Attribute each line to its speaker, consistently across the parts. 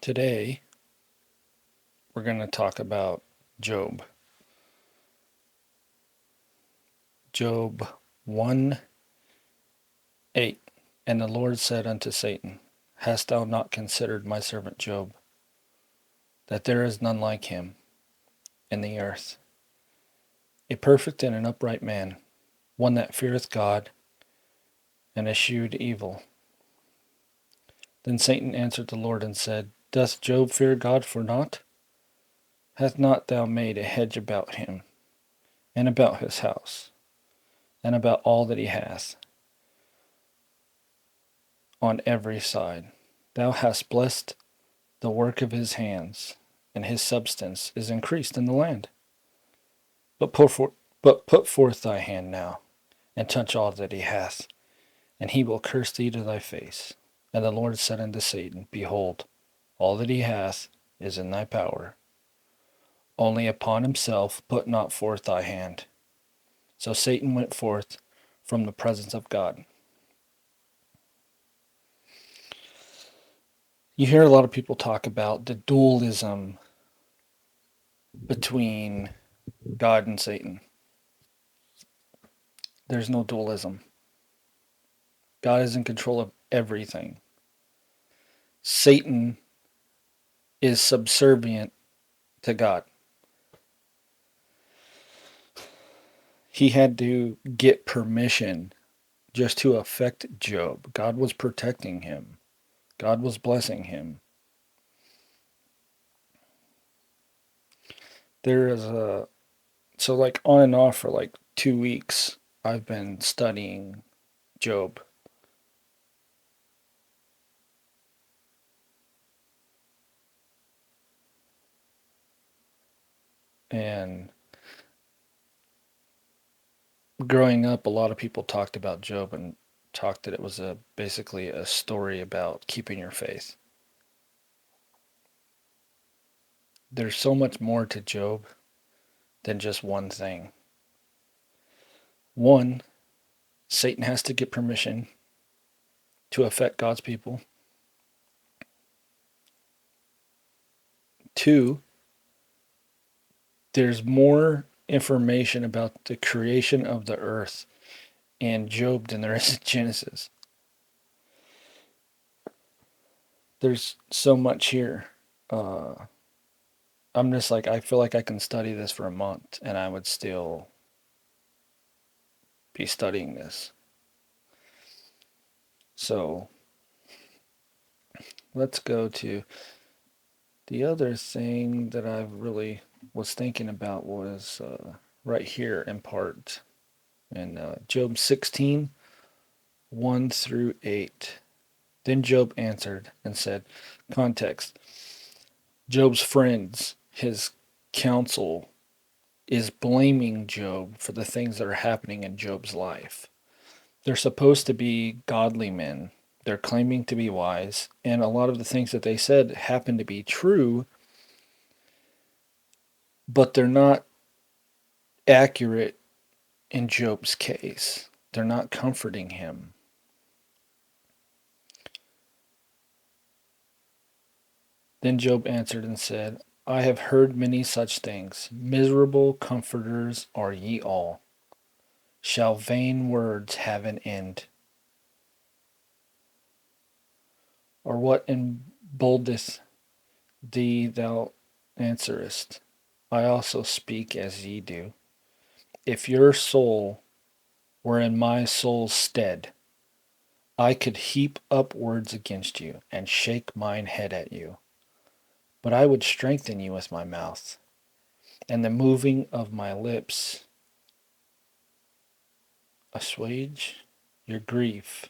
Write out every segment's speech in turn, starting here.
Speaker 1: Today, we're going to talk about Job. Job 1:8. And the Lord said unto Satan, Hast thou not considered my servant Job, that there is none like him in the earth, a perfect and an upright man, one that feareth God and eschewed evil? Then Satan answered the Lord and said, Doth Job fear God for naught? Hath not thou made a hedge about him, and about his house, and about all that he hath, on every side? Thou hast blessed the work of his hands, and his substance is increased in the land. But put forth thy hand now, and touch all that he hath, and he will curse thee to thy face. And the Lord said unto Satan, Behold, all that he hath is in thy power. Only upon himself put not forth thy hand. So Satan went forth from the presence of God. You hear a lot of people talk about the dualism between God and Satan. There's no dualism. God is in control of everything. Satan is subservient to God. He had to get permission just to affect Job. God was protecting him. God was blessing him. There is like on and off for like 2 weeks, I've been studying Job. And growing up, a lot of people talked about Job and talked that it was basically a story about keeping your faith. There's so much more to Job than just one thing. One, Satan has to get permission to affect God's people. Two, there's more information about the creation of the earth in Job than there is in Genesis. There's so much here. I'm just like, I feel like I can study this for a month and I would still be studying this. So let's go to the other thing that I really was thinking about was right here in part in Job 16, 1 through 8. Then Job answered and said, context, Job's friends, his counsel, is blaming Job for the things that are happening in Job's life. They're supposed to be godly men. They're claiming to be wise, and a lot of the things that they said happen to be true, but they're not accurate in Job's case. They're not comforting him. Then Job answered and said, I have heard many such things. Miserable comforters are ye all. Shall vain words have an end? Or what emboldeneth thee thou answerest? I also speak as ye do. If your soul were in my soul's stead, I could heap up words against you, and shake mine head at you. But I would strengthen you with my mouth, and the moving of my lips assuage your grief.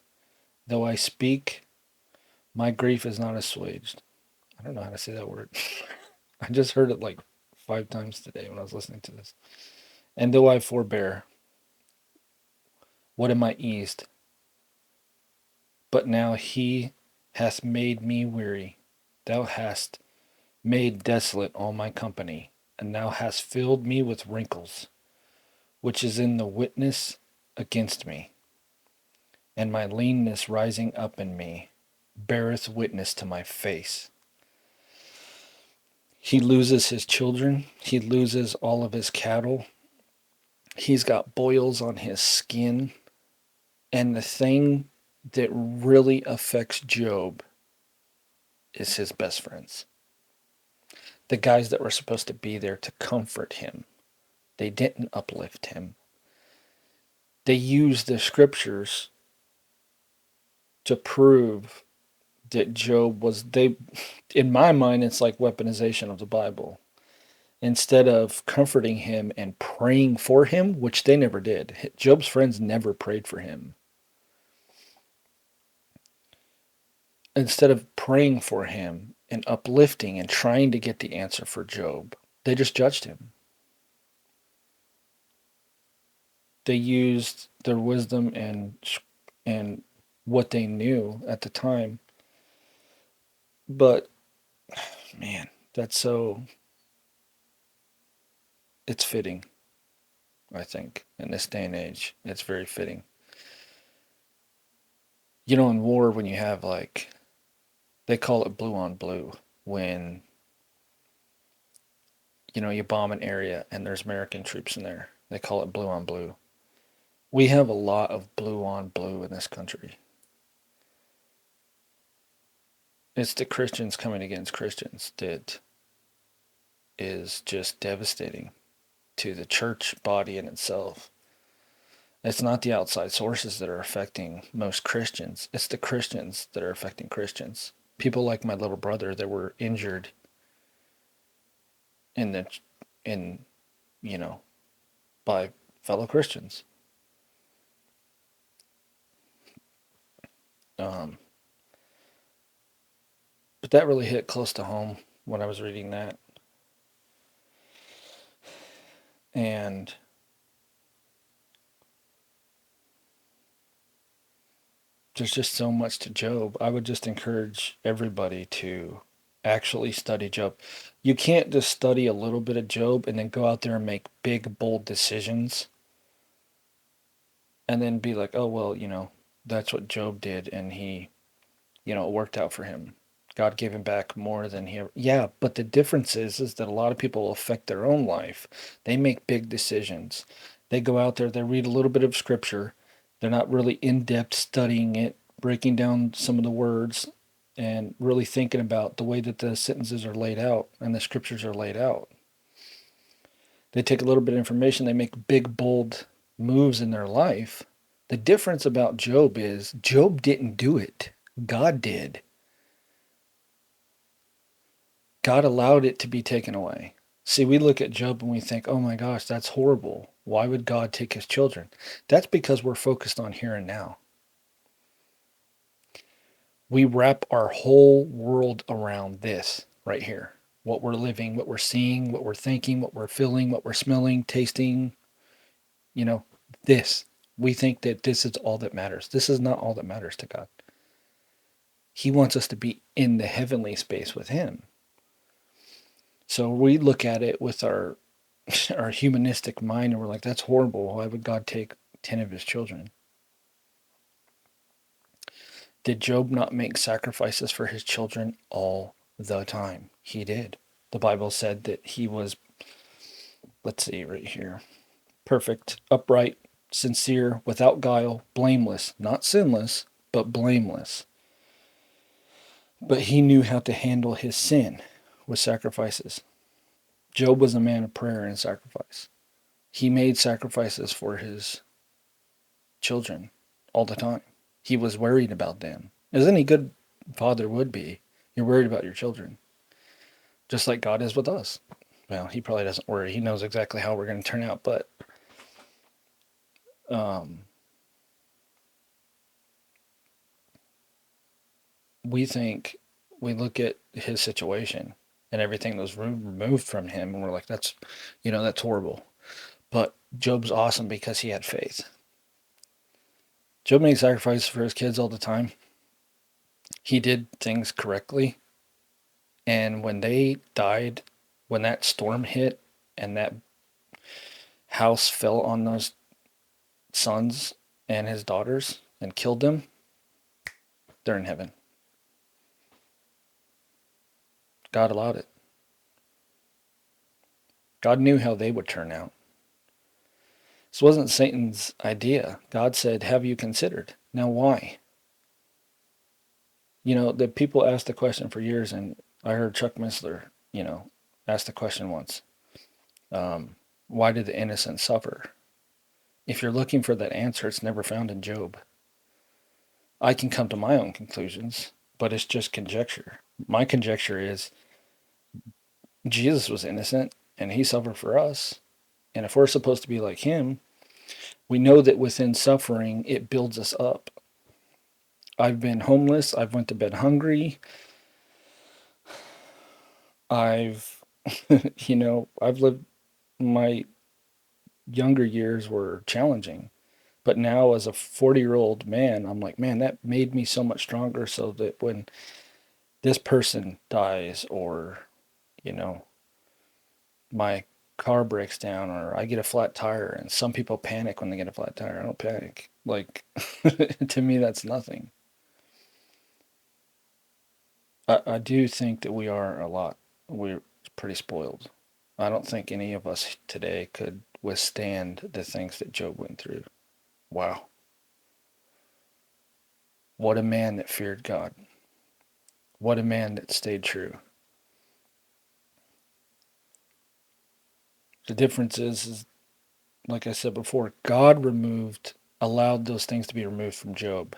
Speaker 1: Though I speak, my grief is not assuaged. I don't know how to say that word. I just heard it like 5 times today when I was listening to this. And though I forbear, what am I eased? But now he hath made me weary. Thou hast made desolate all my company, and thou hast filled me with wrinkles, which is in the witness against me. And my leanness rising up in me beareth witness to my face. He loses his children. He loses all of his cattle. He's got boils on his skin. And the thing that really affects Job is his best friends. The guys that were supposed to be there to comfort him. They didn't uplift him. They used the scriptures to prove that Job was, they, in my mind, it's like weaponization of the Bible. Instead of comforting him and praying for him, which they never did. Job's friends never prayed for him. Instead of praying for him and uplifting and trying to get the answer for Job, they just judged him. They used their wisdom and what they knew at the time. But man, that's so, it's fitting. I think in this day and age, it's very fitting. You know, in war, when you have like, they call it blue on blue, when you know you bomb an area and there's American troops in there. They call it blue on blue. We have a lot of blue on blue in this country. It's the Christians coming against Christians that is just devastating to the church body in itself. It's not the outside sources that are affecting most Christians. It's the Christians that are affecting Christians. People like my little brother that were injured in the in you know by fellow Christians. Um, but that really hit close to home when I was reading that. And there's just so much to Job. I would just encourage everybody to actually study Job. You can't just study a little bit of Job and then go out there and make big, bold decisions and then be like, oh, well, that's what Job did and he, it worked out for him. God gave him back more than he ever. Yeah, but the difference is that a lot of people affect their own life. They make big decisions. They go out there, they read a little bit of scripture. They're not really in depth studying it, breaking down some of the words, and really thinking about the way that the sentences are laid out and the scriptures are laid out. They take a little bit of information, they make big, bold moves in their life. The difference about Job is Job didn't do it, God did. God allowed it to be taken away. See, we look at Job and we think, oh my gosh, that's horrible. Why would God take his children? That's because we're focused on here and now. We wrap our whole world around this right here. What we're living, what we're seeing, what we're thinking, what we're feeling, what we're smelling, tasting, this. We think that this is all that matters. This is not all that matters to God. He wants us to be in the heavenly space with him. So we look at it with our humanistic mind and we're like, that's horrible. Why would God take 10 of his children? Did Job not make sacrifices for his children all the time? He did. The Bible said that he was, let's see right here, perfect, upright, sincere, without guile, blameless, not sinless, but blameless. But he knew how to handle his sin with sacrifices. Job was a man of prayer and sacrifice. He made sacrifices for his children all the time. He was worried about them. As any good father would be, you're worried about your children. Just like God is with us. Well, he probably doesn't worry. He knows exactly how we're going to turn out, but we look at his situation and everything that was removed from him, and we're like, that's horrible. But Job's awesome because he had faith. Job made sacrifices for his kids all the time. He did things correctly. And when they died, when that storm hit and that house fell on those sons and his daughters and killed them, they're in heaven. God allowed it. God knew how they would turn out. This wasn't Satan's idea. God said, have you considered? Now, why? The people asked the question for years, and I heard Chuck Missler, ask the question once, why did the innocent suffer? If you're looking for that answer, it's never found in Job. I can come to my own conclusions, but it's just conjecture. My conjecture is Jesus was innocent and he suffered for us. And if we're supposed to be like him, we know that within suffering, it builds us up. I've been homeless. I've went to bed hungry. I've, I've lived, my younger years were challenging. But now as a 40-year-old man, I'm like, man, that made me so much stronger so that when this person dies or, you know, my car breaks down or I get a flat tire, and some people panic when they get a flat tire. I don't panic. Like, to me, that's nothing. I do think that we're pretty spoiled. I don't think any of us today could withstand the things that Job went through. Wow. What a man that feared God. What a man that stayed true. The difference is like I said before, God allowed those things to be removed from Job.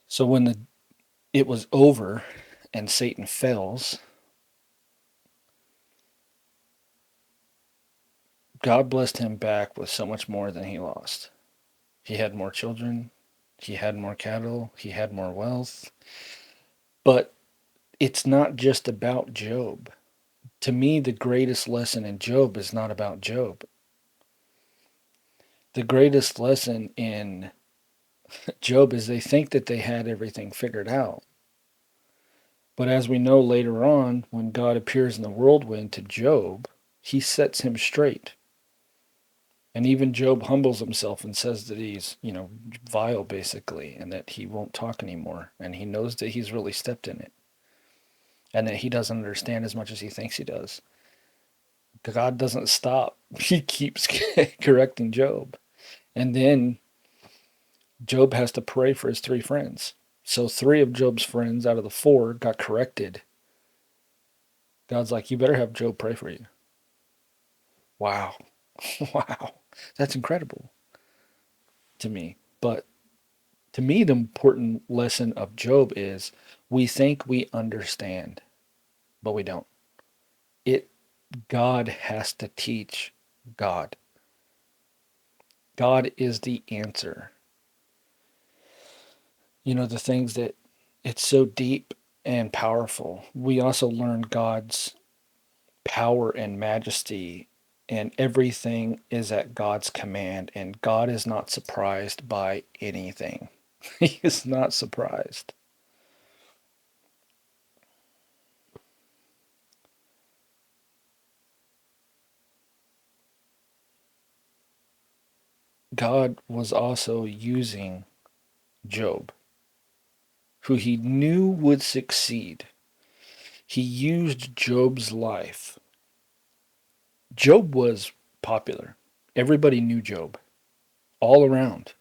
Speaker 1: So when it was over and Satan fails, God blessed him back with so much more than he lost. He had more children, he had more cattle, he had more wealth. But it's not just about Job. To me, the greatest lesson in Job is not about Job. The greatest lesson in Job is they think that they had everything figured out. But as we know later on, when God appears in the whirlwind to Job, he sets him straight. And even Job humbles himself and says that he's, vile basically, and that he won't talk anymore. And he knows that he's really stepped in it. And that he doesn't understand as much as he thinks he does. God doesn't stop. He keeps correcting Job. And then Job has to pray for his three friends. So three of Job's friends out of the four got corrected. God's like, you better have Job pray for you. Wow. Wow. That's incredible to me. But to me, the important lesson of Job is we think we understand, but we don't. God has to teach God. God is the answer. The things that it's so deep and powerful. We also learn God's power and majesty, and everything is at God's command, and God is not surprised by anything. He is not surprised. God was also using Job, who he knew would succeed. He used Job's life. Job was popular. Everybody knew Job all around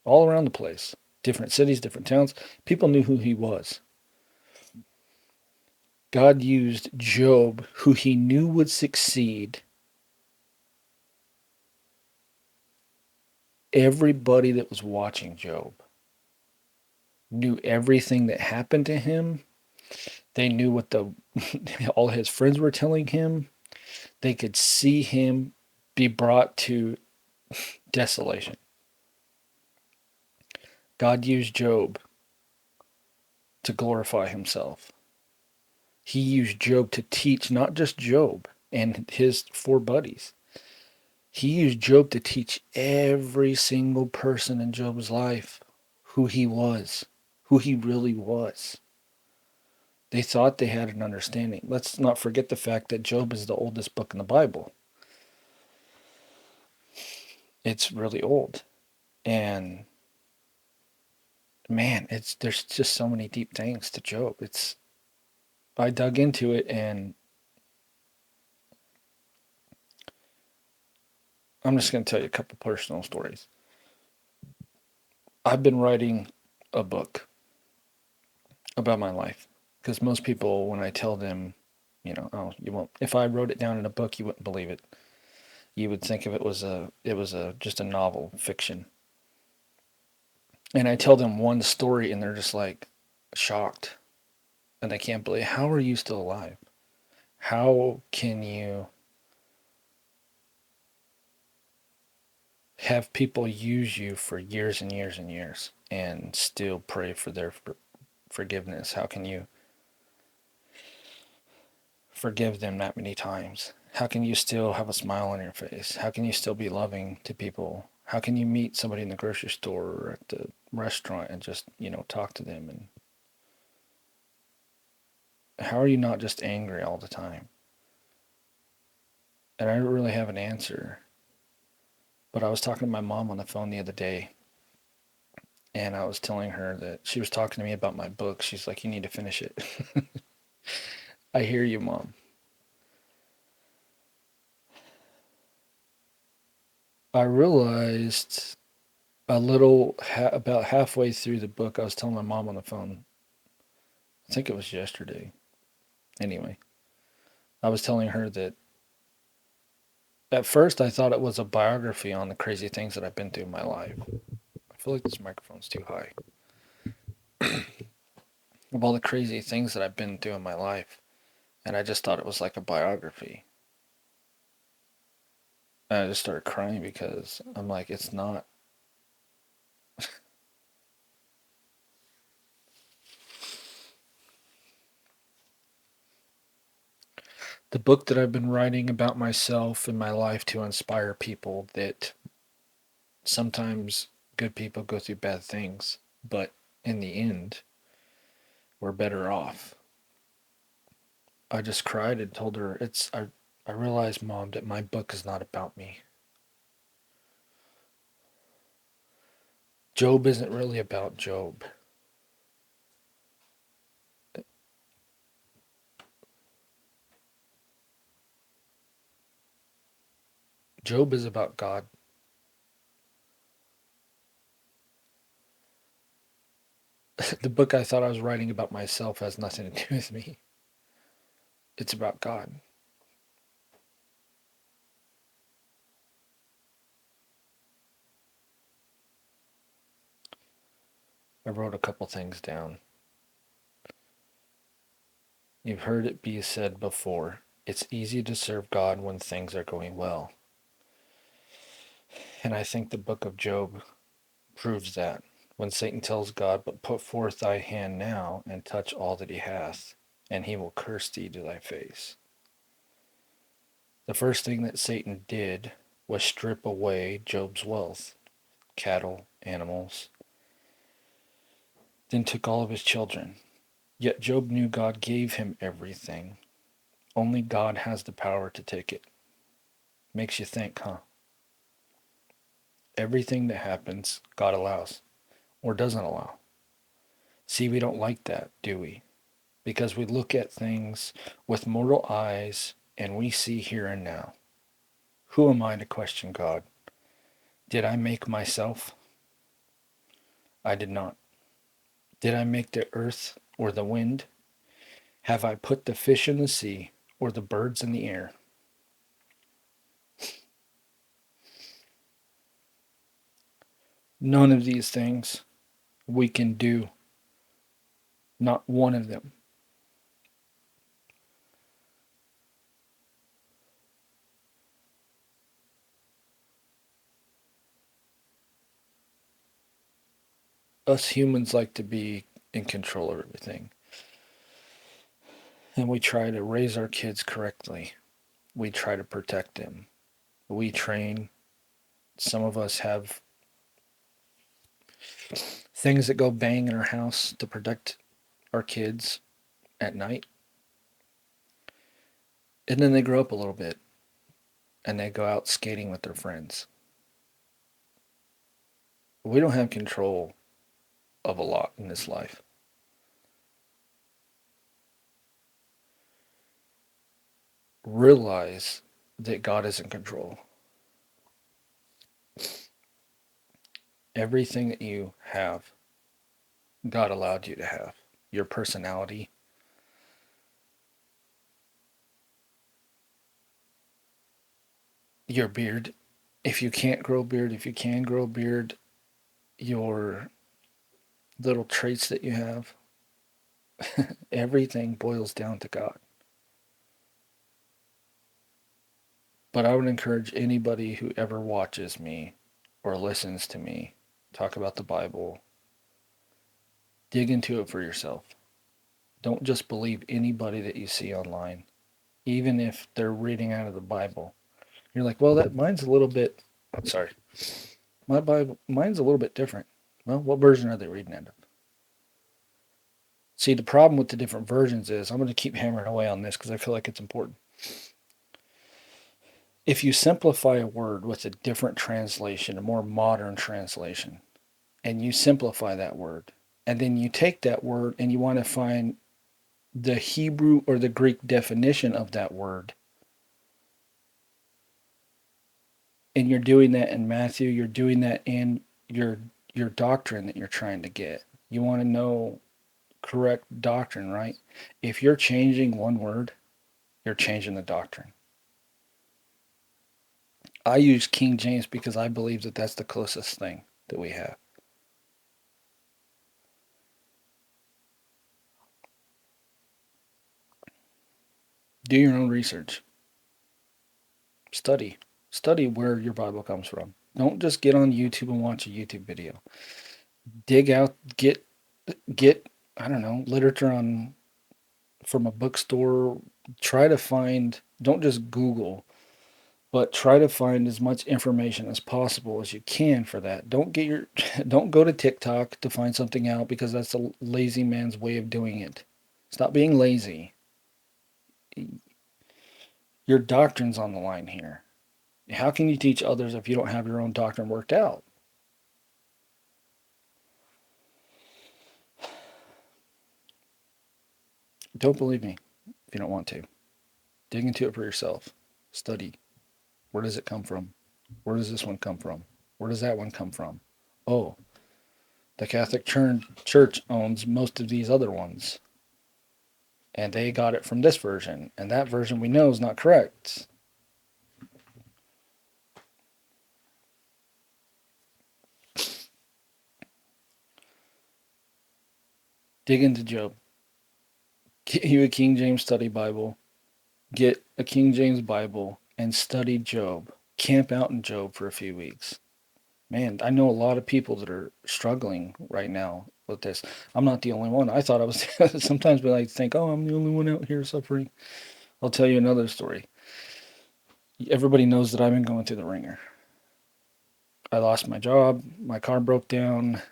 Speaker 1: the place. Different cities, different towns. People knew who he was. God used Job, who he knew would succeed. Everybody that was watching Job knew everything that happened to him. They knew what all his friends were telling him. They could see him be brought to desolation. God used Job to glorify himself. He used Job to teach not just Job and his four buddies. He used Job to teach every single person in Job's life who he was, who he really was. They thought they had an understanding. Let's not forget the fact that Job is the oldest book in the Bible. It's really old. And man, there's just so many deep things to Job. I dug into it, and I'm just going to tell you a couple personal stories. I've been writing a book about my life because most people, when I tell them, oh, you won't. If I wrote it down in a book, you wouldn't believe it. You would think of it was just a novel fiction. And I tell them one story, and they're just like shocked, and they can't believe, how are you still alive? How can you have people use you for years and years and years and still pray for their forgiveness? How can you forgive them that many times? How can you still have a smile on your face? How can you still be loving to people? How can you meet somebody in the grocery store or at the restaurant and just, talk to them? And how are you not just angry all the time? And I don't really have an answer. But I was talking to my mom on the phone the other day, and I was telling her that she was talking to me about my book. She's like, "You need to finish it." I hear you, Mom. I realized about halfway through the book, I was telling my mom on the phone. I think it was yesterday. Anyway, I was telling her that at first I thought it was a biography on the crazy things that I've been through in my life. I feel like this microphone's too high. Of all the crazy things that I've been through in my life. And I just thought it was like a biography. And I just started crying because I'm like, it's not. The book that I've been writing about myself and my life to inspire people that sometimes good people go through bad things, but in the end, we're better off. I just cried and told her I realized, Mom, that my book is not about me. Job isn't really about Job. Job is about God. The book I thought I was writing about myself has nothing to do with me. It's about God. I wrote a couple things down. You've heard it be said before. It's easy to serve God when things are going well. And I think the book of Job proves that. When Satan tells God, "But put forth thy hand now, and touch all that he hath, and he will curse thee to thy face." The first thing that Satan did was strip away Job's wealth, cattle, animals, then took all of his children. Yet Job knew God gave him everything. Only God has the power to take it. Makes you think, huh? Everything that happens, God allows or doesn't allow. See, we don't like that, do we? Because we look at things with mortal eyes and we see here and now. Who am I to question God? Did I make myself? I did not. Did I make the earth or the wind? Have I put the fish in the sea or the birds in the air? None of these things we can do, not one of them. Us humans like to be in control of everything. And we try to raise our kids correctly. We try to protect them. We train. Some of us have things that go bang in our house to protect our kids at night. And then they grow up a little bit and they go out skating with their friends. We don't have control of a lot in this life. Realize that God is in control. Everything that you have, God allowed you to have. Your personality, your beard. If you can't grow a beard, if you can grow a beard, your little traits that you have, everything boils down to God. But I would encourage anybody who ever watches me or listens to me talk about the Bible, dig into it for yourself. Don't just believe anybody that you see online, even if they're reading out of the Bible. You're like, well, that mine's a little bit. Sorry, my Bible, mine's a little bit different. Well, what version are they reading out of? See, the problem with the different versions is I'm going to keep hammering away on this because I feel like it's important. If you simplify a word with a different translation, a more modern translation, and you simplify that word, and then you take that word and you want to find the Hebrew or the Greek definition of that word, and you're doing that in Matthew, you're doing that in your doctrine that you're trying to get. You want to know correct doctrine, right? If you're changing one word, you're changing the doctrine. I use King James because I believe that that's the closest thing that we have. Do your own research. Study. Study where your Bible comes from. Don't just get on YouTube and watch a YouTube video. Dig out, get I don't know, literature on from a bookstore. Try to find, don't just Google, but try to find as much information as possible as you can for that. Don't go to TikTok to find something out because that's a lazy man's way of doing it. Stop being lazy. Your doctrine's on the line here. How can you teach others if you don't have your own doctrine worked out? Don't believe me if you don't want to. Dig into it for yourself. Study. Where does it come from? Where does this one come from? Where does that one come from? Oh, the Catholic Church owns most of these other ones. And they got it from this version. And that version we know is not correct. Dig into Job. Get you a King James study Bible. Get a King James Bible and study Job. Camp out in Job for a few weeks. Man, I know a lot of people that are struggling right now with this. I'm not the only one. I thought I was. Sometimes we like to think, oh, I'm the only one out here suffering. I'll tell you another story. Everybody knows that I've been going through the ringer. I lost my job. My car broke down.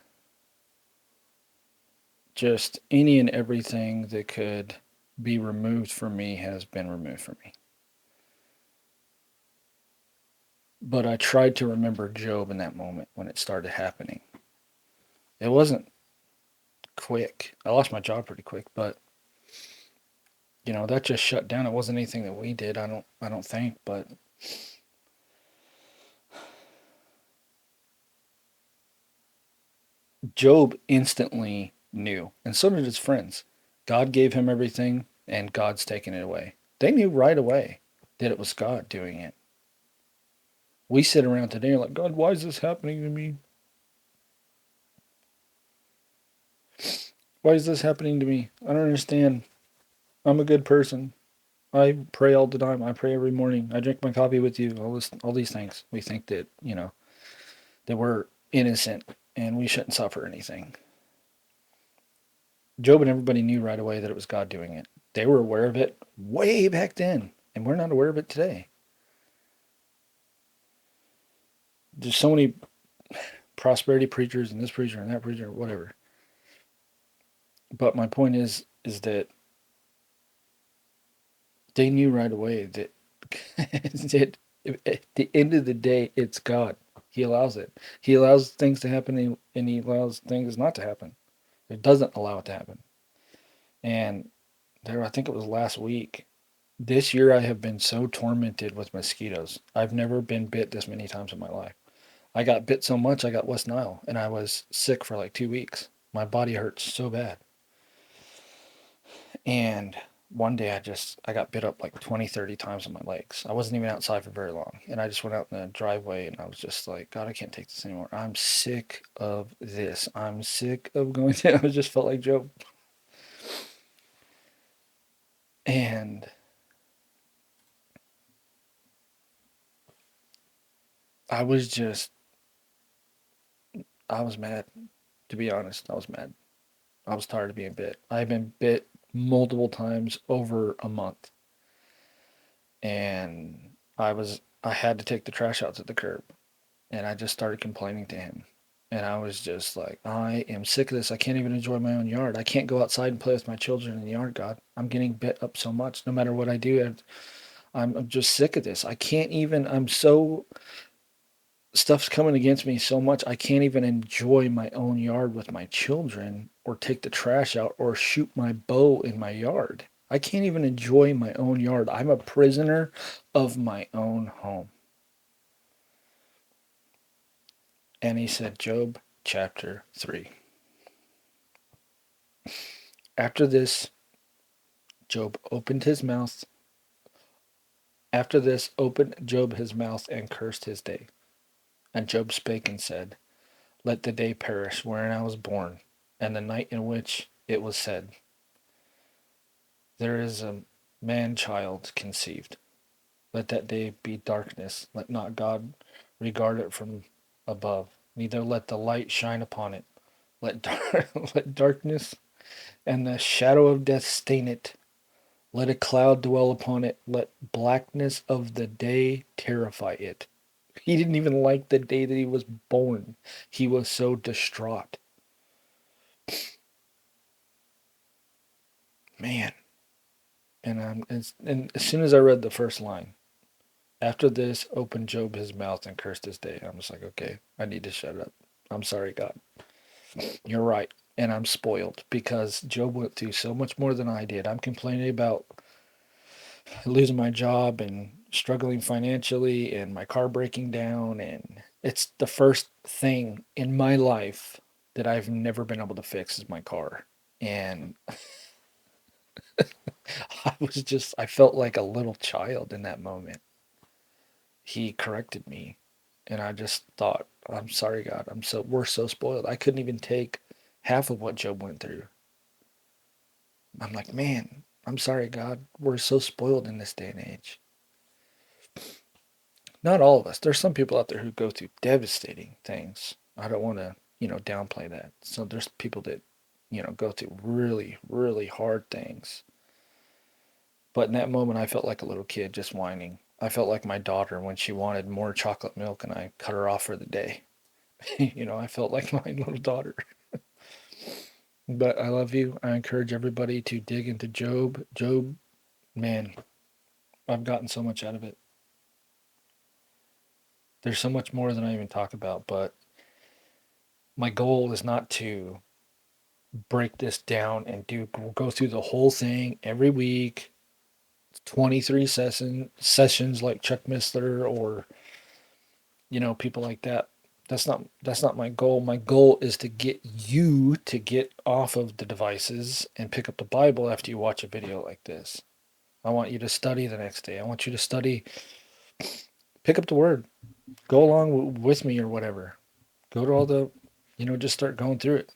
Speaker 1: Just any and everything that could be removed from me has been removed from me. But I tried to remember Job in that moment when it started happening. It wasn't quick. I lost my job pretty quick, but that just shut down. It wasn't anything that we did. I don't think, but Job instantly knew, and so did his friends. God gave him everything, and God's taken it away. They knew right away that it was God doing it. We sit around today and like, God, why is this happening to me? Why is this happening to me? I don't understand. I'm a good person. I pray all the time. I pray every morning. I drink my coffee with you. All these things. We think that that we're innocent and we shouldn't suffer anything. Job and everybody knew right away that it was God doing it. They were aware of it way back then, and we're not aware of it today. There's so many prosperity preachers and this preacher and that preacher, whatever. But my point is that they knew right away that that at the end of the day, it's God. He allows it. He allows things to happen, and he allows things not to happen. It doesn't allow it to happen. And I think it was last week. This year, I have been so tormented with mosquitoes. I've never been bit this many times in my life. I got bit so much I got West Nile and I was sick for like 2 weeks. My body hurt so bad. And one day I got bit up like 20, 30 times on my legs. I wasn't even outside for very long. And I just went out in the driveway and I was just like, God, I can't take this anymore. I'm sick of this. I'm sick of going to, I just felt like Job. And I was just, I was mad, to be honest. I was mad. I was tired of being bit. I've been bit multiple times over a month. And I had to take the trash out to the curb. And I just started complaining to him. And I was just like, I am sick of this. I can't even enjoy my own yard. I can't go outside and play with my children in the yard, God. I'm getting bit up so much. No matter what I do, I'm just sick of this. I can't even, stuff's coming against me so much. I can't even enjoy my own yard with my children or take the trash out or shoot my bow in my yard. I can't even enjoy my own yard. I'm a prisoner of my own home. And he said, Job chapter 3. After this, Job opened his mouth. After this, opened Job his mouth and cursed his day. And Job spake and said, Let the day perish wherein I was born, and the night in which it was said, There is a man child conceived. Let that day be darkness. Let not God regard it from above, neither let the light shine upon it. Let darkness and the shadow of death stain it. Let a cloud dwell upon it. Let blackness of the day terrify it. He didn't even like the day that he was born. He was so distraught. Man. And as soon as I read the first line, after this, opened Job his mouth and cursed his day. I'm just like, okay, I need to shut up. I'm sorry, God. You're right. And I'm spoiled because Job went through so much more than I did. I'm complaining about losing my job and struggling financially and my car breaking down. And it's the first thing in my life that I've never been able to fix is my car. And I felt like a little child in that moment. He corrected me. And I just thought, I'm sorry, God. We're so spoiled. I couldn't even take half of what Job went through. I'm like, man, I'm sorry, God. We're so spoiled in this day and age. Not all of us. There's some people out there who go through devastating things. I don't want to, downplay that. So there's people that, go through really, really hard things. But in that moment, I felt like a little kid just whining. I felt like my daughter when she wanted more chocolate milk and I cut her off for the day. I felt like my little daughter. But I love you. I encourage everybody to dig into Job. Job, man, I've gotten so much out of it. There's so much more than I even talk about, but my goal is not to break this down and go through the whole thing every week, 23 sessions like Chuck Missler or people like that. That's not my goal. My goal is to get you to get off of the devices and pick up the Bible after you watch a video like this. I want you to study the next day. I want you to study, pick up the word, go along with me or whatever. Go to all the, just start going through it.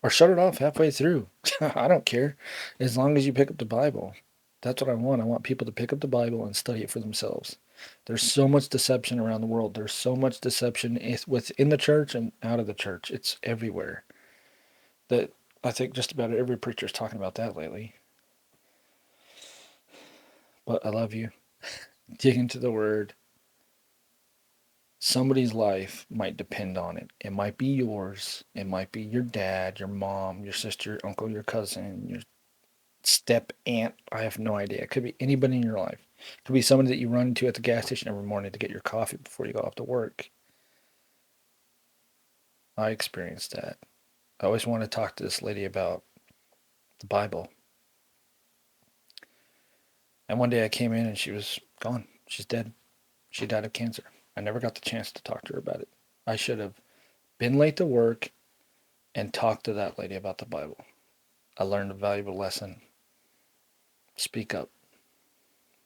Speaker 1: Or shut it off halfway through. I don't care. As long as you pick up the Bible. That's what I want. I want people to pick up the Bible and study it for themselves. There's so much deception around the world. There's so much deception within the church and out of the church. It's everywhere. That I think just about every preacher is talking about that lately. But I love you. Dig into the word. Somebody's life might depend on it. It might be yours. It might be your dad, your mom, your sister, your uncle, your cousin, your step aunt. I have no idea. It could be anybody in your life. It could be somebody that you run into at the gas station every morning to get your coffee before you go off to work. I experienced that. I always wanted to talk to this lady about the Bible. And one day I came in and she was gone. She's dead. She died of cancer. I never got the chance to talk to her about it. I should have been late to work and talked to that lady about the Bible. I learned a valuable lesson. Speak up.